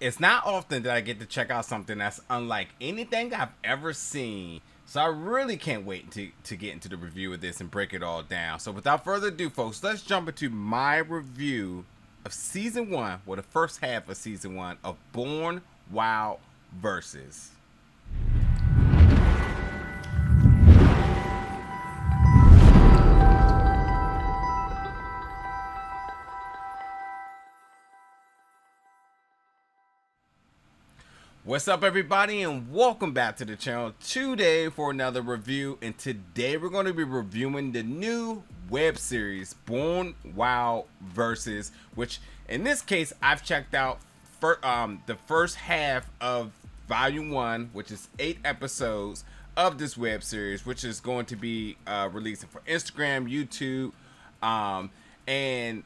It's not often that I get to check out something that's unlike anything I've ever seen. So I really can't wait to get into the review of this and break it all down. So without further ado, folks, let's jump into my review of season one, well, the first half of season one of Born Wild Versus. What's up, everybody, and welcome back to the channel today for another review. And today we're going to be reviewing the new web series Born Wild Versus, which in this case I've checked out for the first half of volume 1, which is 8 episodes of this web series, which is going to be releasing for Instagram, YouTube, and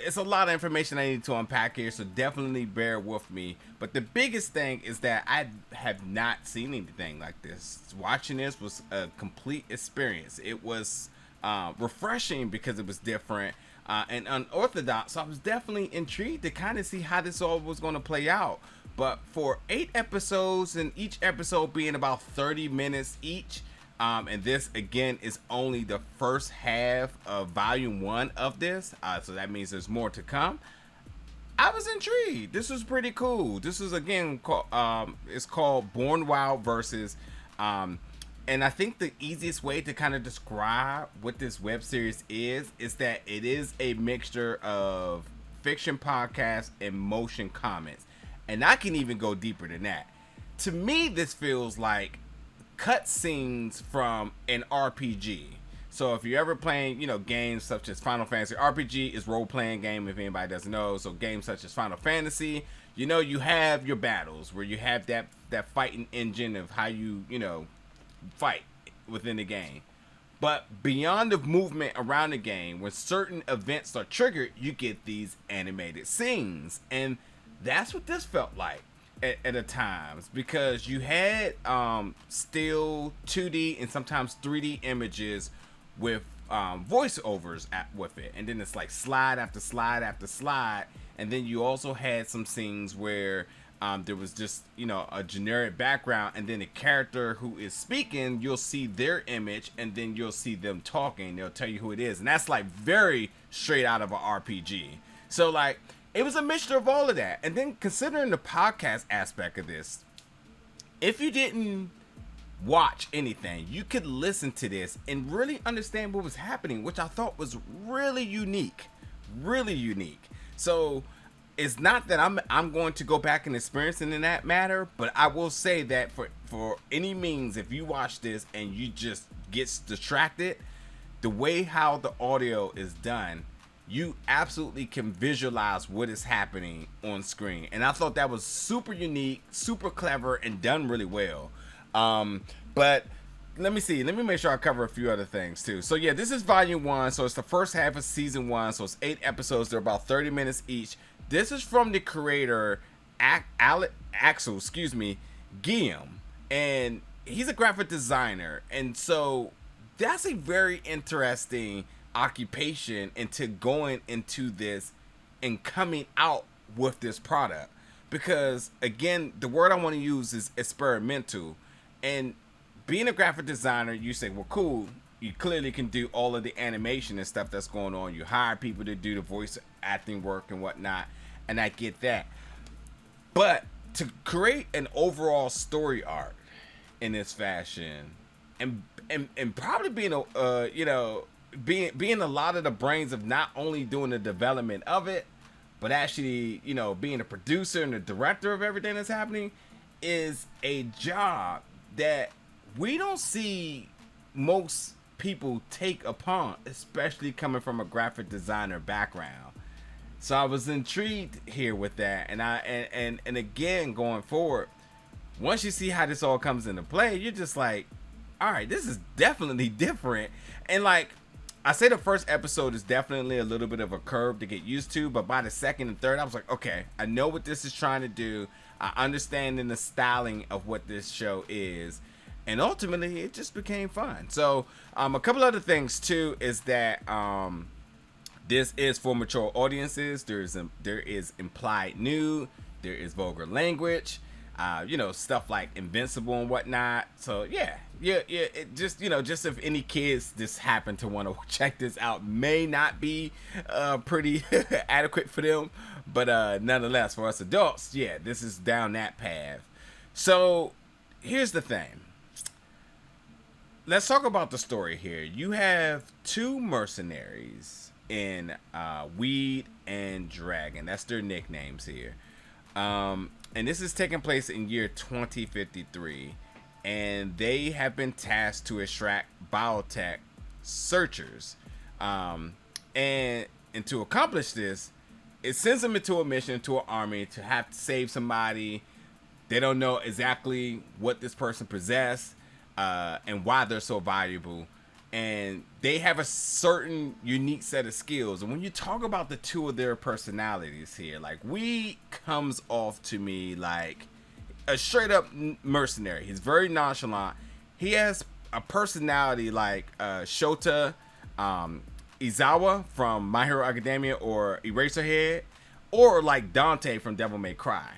it's a lot of information I need to unpack here, so definitely bear with me. But the biggest thing is that I have not seen anything like this. Watching this was a complete experience. It was refreshing because it was different and unorthodox, so I was definitely intrigued to kind of see how this all was going to play out. But for 8 episodes, and each episode being about 30 minutes each, and this again is only the first half of volume 1 of this, so that means there's more to come. I was intrigued. This was pretty cool. This is again it's called Born Wild Versus, and I think the easiest way to kind of describe what this web series is that it is a mixture of fiction podcasts and motion comics, and I can even go deeper than that. To me, this feels like cutscenes from an RPG. So if you're ever playing, games such as Final Fantasy, RPG is role-playing game if anybody doesn't know. So games such as Final Fantasy, you have your battles where you have that fighting engine of how you fight within the game. But beyond the movement around the game, when certain events are triggered, you get these animated scenes, and that's what this felt like at the times, because you had still 2D and sometimes 3D images with voiceovers with it, and then it's like slide after slide after slide, and then you also had some scenes where there was just a generic background, and then the character who is speaking, you'll see their image, and then you'll see them talking. They'll tell you who it is, and that's like very straight out of an RPG. So like, it was a mixture of all of that. And then considering the podcast aspect of this, if you didn't watch anything, you could listen to this and really understand what was happening, which I thought was really unique. Really unique. So it's not that I'm going to go back and experience it in that matter, but I will say that for any means, if you watch this and you just get distracted, the way how the audio is done, you absolutely can visualize what is happening on screen. And I thought that was super unique, super clever, and done really well. But let me make sure I cover a few other things too. So yeah, this is volume 1, so it's the first half of season 1, so it's 8 episodes. They're about 30 minutes each. This is from the creator Axel Guillaume, and he's a graphic designer, and so that's a very interesting occupation into going into this and coming out with this product, because again, the word I want to use is experimental. And being a graphic designer, you say, well, cool, you clearly can do all of the animation and stuff that's going on. You hire people to do the voice acting work and whatnot, and I get that. But to create an overall story arc in this fashion, and probably being a being a lot of the brains of not only doing the development of it, but actually being a producer and the director of everything that's happening, is a job that we don't see most people take upon, especially coming from a graphic designer background. So I was intrigued here with that, and again, going forward, once you see how this all comes into play, you're just like, all right, this is definitely different. And like I say, the first episode is definitely a little bit of a curve to get used to, but by the second and third, I was like, okay, I know what this is trying to do. I understand in the styling of what this show is, and ultimately it just became fun. So a couple other things too is that this is for mature audiences. There is implied nude, There is vulgar language, stuff like Invincible and whatnot. So yeah. It just just if any kids just happen to want to check this out, may not be pretty adequate for them, but nonetheless for us adults, yeah, this is down that path. So here's the thing. Let's talk about the story here. You have two mercenaries in Weed and Dragon. That's their nicknames here. And this is taking place in year 2053. And they have been tasked to extract biotech searchers. And to accomplish this, it sends them into a mission to an army to have to save somebody. They don't know exactly what this person possessed and why they're so valuable. And they have a certain unique set of skills. And when you talk about the two of their personalities here, like Weed comes off to me like a straight up mercenary. He's very nonchalant. He has a personality like Shota Izawa from My Hero Academia or Eraserhead, or like Dante from Devil May Cry.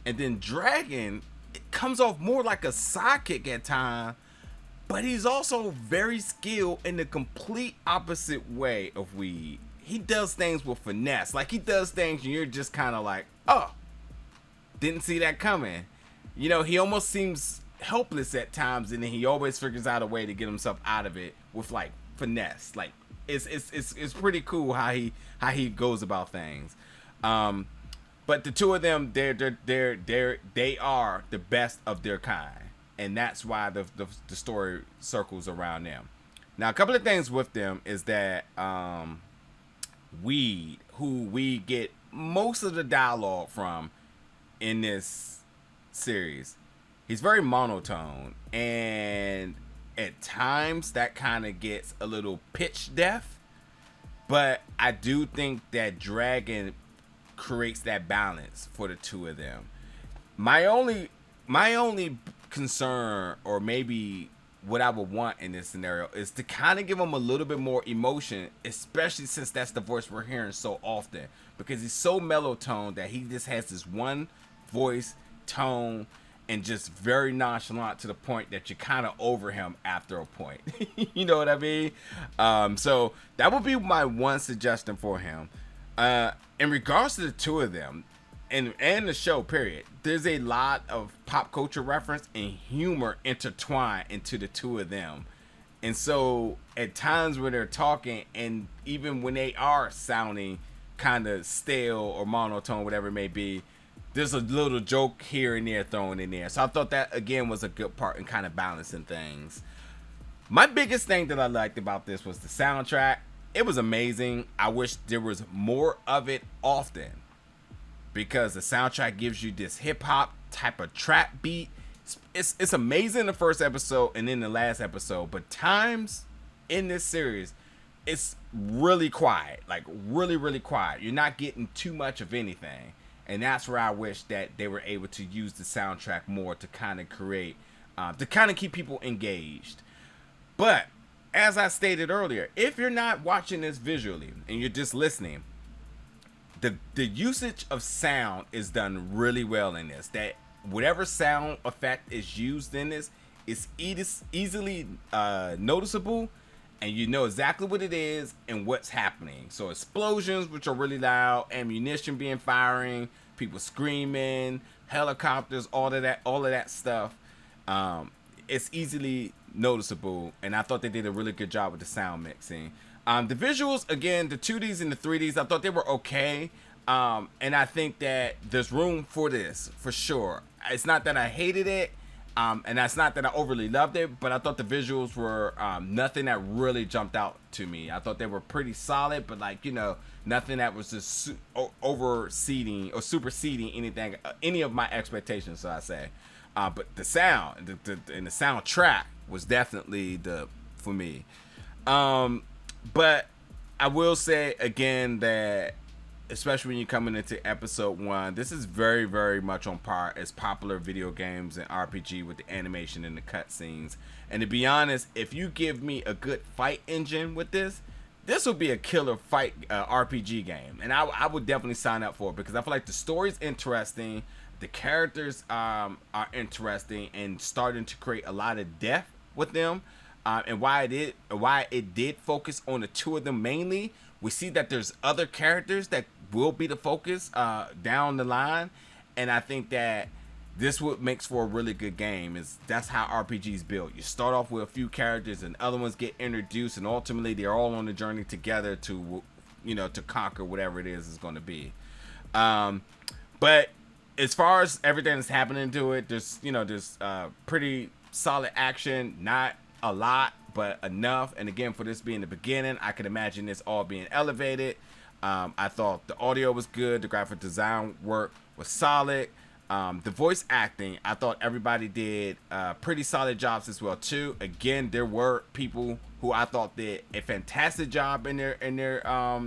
And then Dragon, it comes off more like a sidekick at times, but he's also very skilled in the complete opposite way of Weed. He does things with finesse. Like he does things and you're just kind of like, oh, didn't see that coming. He almost seems helpless at times, and then he always figures out a way to get himself out of it with like finesse. Like it's pretty cool how he goes about things. But the two of them, they are the best of their kind, and that's why the story circles around them. Now, a couple of things with them is that Weed, who we get most of the dialogue from in this series, he's very monotone, and at times that kind of gets a little pitch deaf, but I do think that Dragon creates that balance for the two of them. My only concern, or maybe what I would want in this scenario, is to kind of give him a little bit more emotion, especially since that's the voice we're hearing so often, because he's so mellow toned that he just has this one voice tone and just very nonchalant to the point that you're kind of over him after a point. You know what I mean? So that would be my one suggestion for him. In regards to the two of them and the show period, there's a lot of pop culture reference and humor intertwined into the two of them. And so at times when they're talking, and even when they are sounding kind of stale or monotone, whatever it may be, there's a little joke here and there thrown in there. So I thought that, again, was a good part in kind of balancing things. My biggest thing that I liked about this was the soundtrack. It was amazing. I wish there was more of it often, because the soundtrack gives you this hip-hop type of trap beat. It's amazing in the first episode and in the last episode, but times in this series, it's really quiet. Like, really, really quiet. You're not getting too much of anything. And that's where I wish that they were able to use the soundtrack more to kind of create, to kind of keep people engaged. But as I stated earlier, if you're not watching this visually and you're just listening, the usage of sound is done really well in this. That whatever sound effect is used in this is easily noticeable, and you know exactly what it is and what's happening. So explosions, which are really loud, ammunition being firing, people screaming, helicopters, all of that stuff. It's easily noticeable, and I thought they did a really good job with the sound mixing. The visuals, again, the 2Ds and the 3Ds, I thought they were okay. And I think that there's room for this, for sure. It's not that I hated it, and that's not that I overly loved it, but I thought the visuals were nothing that really jumped out to me. I thought they were pretty solid, but nothing that was just overseeding or superseding anything, any of my expectations, so I say. But the sound and the soundtrack was definitely for me. But I will say again that, especially when you're coming into episode 1, this is very, very much on par as popular video games and RPG with the animation and the cutscenes. And to be honest, if you give me a good fight engine with this, this would be a killer fight RPG game, and I would definitely sign up for it because I feel like the story's interesting, the characters are interesting, and starting to create a lot of depth with them. And why it did focus on the two of them mainly. We see that there's other characters that will be the focus down the line, and I think that this what makes for a really good game. Is that's how RPGs build. You start off with a few characters, and other ones get introduced, and ultimately they're all on the journey together to, to conquer whatever it is going to be. But as far as everything that's happening to it, there's pretty solid action, not a lot, but enough. And again, for this being the beginning, I could imagine this all being elevated. I thought the audio was good, the graphic design work was solid. The voice acting, I thought everybody did pretty solid jobs as well too. Again, there were people who I thought did a fantastic job in their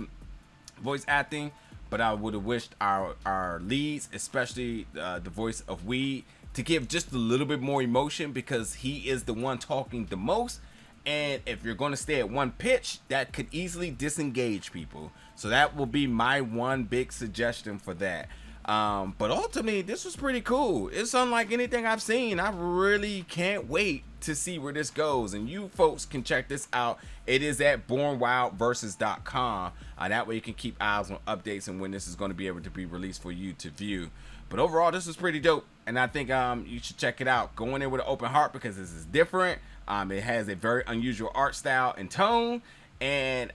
voice acting, but I would have wished our leads, especially the voice of Weed, to give just a little bit more emotion, because he is the one talking the most. And if you're going to stay at one pitch, that could easily disengage people. So that will be my one big suggestion for that. But ultimately, this was pretty cool. It's unlike anything I've seen. I really can't wait to see where this goes. And you folks can check this out. It is at bornwildversus.com. That way you can keep eyes on updates and when this is going to be able to be released for you to view. But overall, this was pretty dope. And I think you should check it out. Go in there with an open heart because this is different. It has a very unusual art style and tone. And,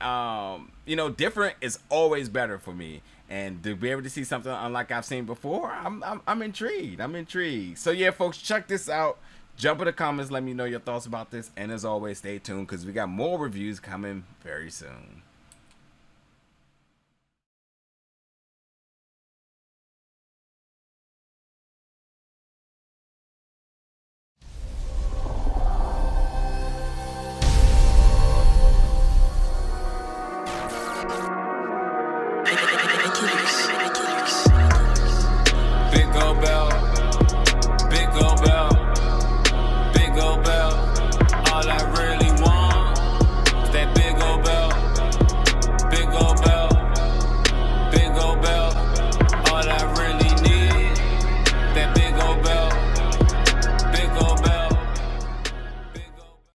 different is always better for me. And to be able to see something unlike I've seen before, I'm intrigued. I'm intrigued. So yeah, folks, check this out. Jump in the comments. Let me know your thoughts about this. And as always, stay tuned because we got more reviews coming very soon.